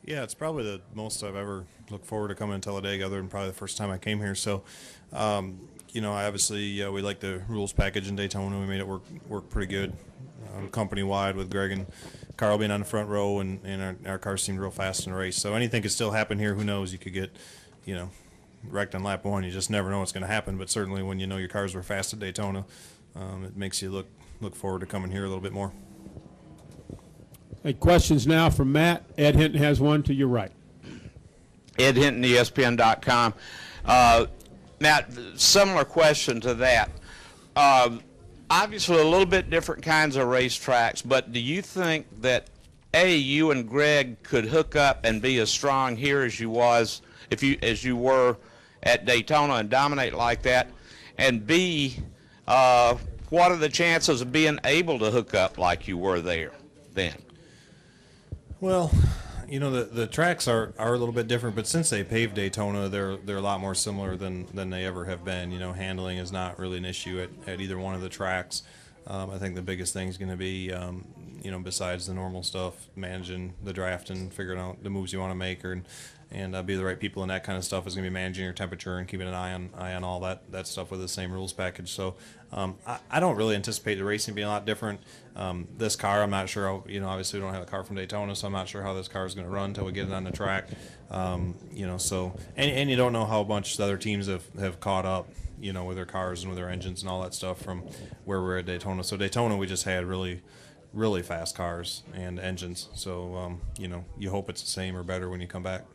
Yeah, it's probably the most I've ever looked forward to coming to Talladega, other than probably the first time I came here. So, I obviously we like the rules package in Daytona. We made it work pretty good, company wide with Greg and Carl being on the front row, and our cars seemed real fast in the race. So anything could still happen here. Who knows? You could get, you know, wrecked on lap one. You just never know what's going to happen. But certainly when you know your cars were fast at Daytona, it makes you look forward to coming here a little bit more. Hey, questions now from Matt. Ed Hinton has one to your right. Ed Hinton, ESPN.com. Matt, similar question to that. Obviously, a little bit different kinds of racetracks, but do you think that you and Greg could hook up and be as strong here as as you were at Daytona and dominate like that? And B, what are the chances of being able to hook up like you were there then? Well, the tracks are a little bit different, but since they paved Daytona, they're a lot more similar than they ever have been. Handling is not really an issue at either one of the tracks. I think the biggest thing is going to be, besides the normal stuff, managing the draft and figuring out the moves you want to make, and be the right people and that kind of stuff, is going to be managing your temperature and keeping an eye on all that stuff with the same rules package. So I don't really anticipate the racing being a lot different. This car, I'm not sure how, obviously we don't have a car from Daytona, so I'm not sure how this car is going to run until we get it on the track. So and you don't know how a bunch of other teams have caught up, with their cars and with their engines and all that stuff from where we're at Daytona. So Daytona, we just had really fast cars and engines. So, you hope it's the same or better when you come back.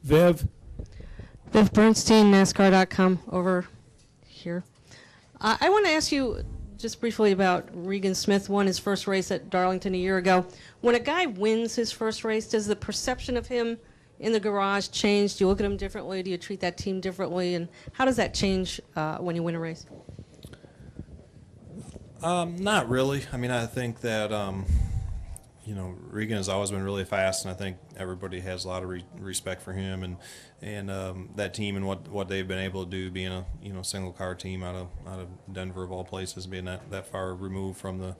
Viv? Viv Bernstein, NASCAR.com, over here. I want to ask you just briefly about Regan Smith. Won his first race at Darlington a year ago. When a guy wins his first race, does the perception of him in the garage change? Do you look at him differently? Do you treat that team differently? And how does that change when you win a race? Not really. I mean, I think that, Regan has always been really fast, and I think everybody has a lot of respect for him and that team and what they've been able to do, being a single car team out of Denver of all places, being that far removed from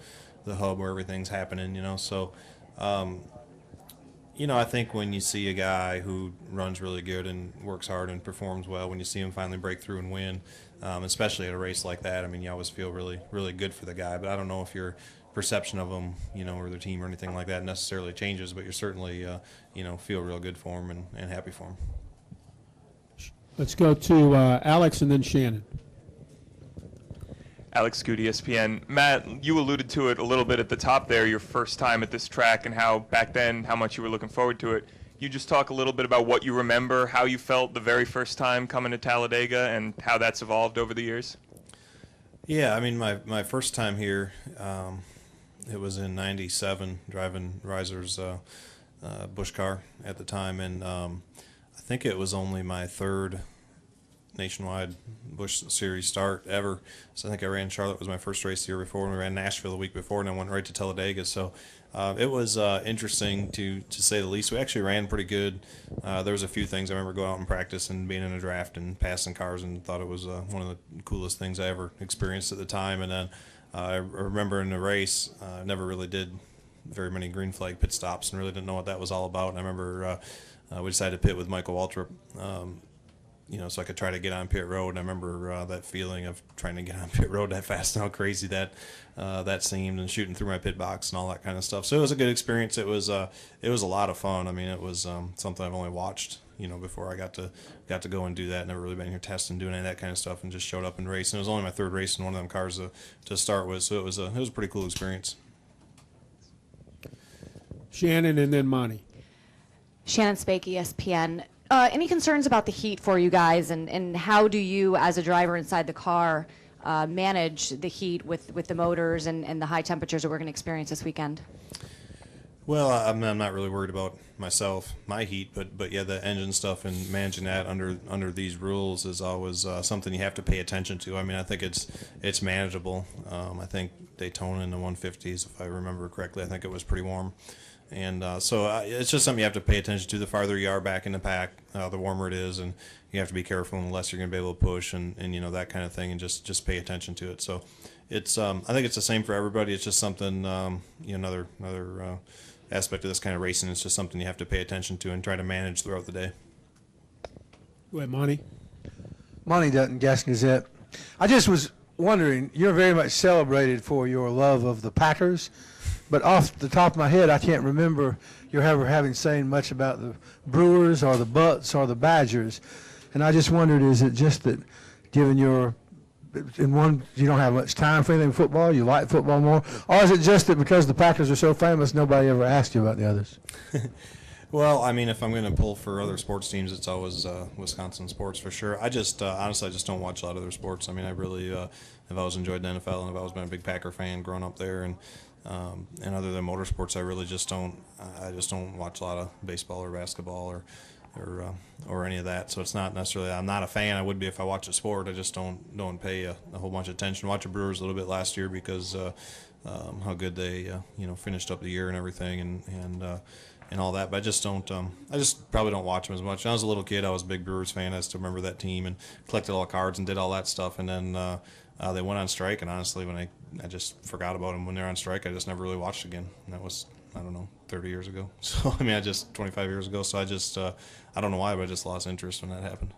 the hub where everything's happening. So. I think when you see a guy who runs really good and works hard and performs well, when you see him finally break through and win, especially at a race like that, I mean, you always feel really, really good for the guy. But I don't know if your perception of him, or the team or anything like that necessarily changes, but you're certainly, feel real good for him and happy for him. Let's go to Alex and then Shannon. Alex Goody, ESPN. Matt, you alluded to it a little bit at the top there, your first time at this track and how back then, how much you were looking forward to it. You just talk a little bit about what you remember, how you felt the very first time coming to Talladega and how that's evolved over the years? Yeah, I mean, my first time here, it was in '97, driving Reiser's Busch car at the time, and I think it was only my third nationwide Busch Series start ever. So I think I ran Charlotte was my first race the year before, and we ran Nashville the week before, and I went right to Talladega. So it was interesting to say the least. We actually ran pretty good. There was a few things I remember going out and practice and being in a draft and passing cars, and thought it was one of the coolest things I ever experienced at the time. And then I remember in the race, never really did very many green flag pit stops and really didn't know what that was all about. And I remember we decided to pit with Michael Waltrip, so I could try to get on pit road. And I remember that feeling of trying to get on pit road that fast and how crazy that seemed, and shooting through my pit box and all that kind of stuff. So it was a good experience. It was a lot of fun. I mean, it was something I've only watched, before I got to go and do that. Never really been here testing, doing any of that kind of stuff, and just showed up and raced. And it was only my third race in one of them cars to start with, so it was a pretty cool experience. Shannon and then Monty. Shannon Spake, ESPN. Any concerns about the heat for you guys, and how do you, as a driver inside the car, manage the heat with the motors and the high temperatures that we're going to experience this weekend? Well, I'm not really worried about my heat, but yeah, the engine stuff and managing that under these rules is always something you have to pay attention to. I mean, I think it's manageable. I think Daytona in the 150s, if I remember correctly, I think it was pretty warm. And so it's just something you have to pay attention to. The farther you are back in the pack, the warmer it is, and you have to be careful and the less you're going to be able to push and that kind of thing, and just pay attention to it. So it's I think it's the same for everybody. It's just something another aspect of this kind of racing. It's just something you have to pay attention to and try to manage throughout the day. Go ahead, Monty. Monty Dutton, Gas Gazette. I just was wondering, you're very much celebrated for your love of the Packers, but off the top of my head, I can't remember you ever having saying much about the Brewers or the Butts or the Badgers. And I just wondered, is it just that given your, you don't have much time for anything football, you like football more, or is it just that because the Packers are so famous, nobody ever asked you about the others? Well, I mean, if I'm going to pull for other sports teams, it's always Wisconsin sports for sure. I just honestly, I just don't watch a lot of other sports. I mean, I really have always enjoyed the NFL, and I've always been a big Packer fan growing up there. And other than motorsports, I really just don't. I just don't watch a lot of baseball or basketball or any of that. So it's not necessarily. I'm not a fan. I would be if I watch a sport. I just don't pay a whole bunch of attention. Watch the Brewers a little bit last year because how good they finished up the year and everything and all that, but I just don't. I just probably don't watch them as much. When I was a little kid, I was a big Brewers fan. I still remember that team and collected all the cards and did all that stuff. And then they went on strike, and honestly, when I just forgot about them when they're on strike, I just never really watched again. And that was, I don't know, 30 years ago. So I mean, 25 years ago. So I just I don't know why, but I just lost interest when that happened.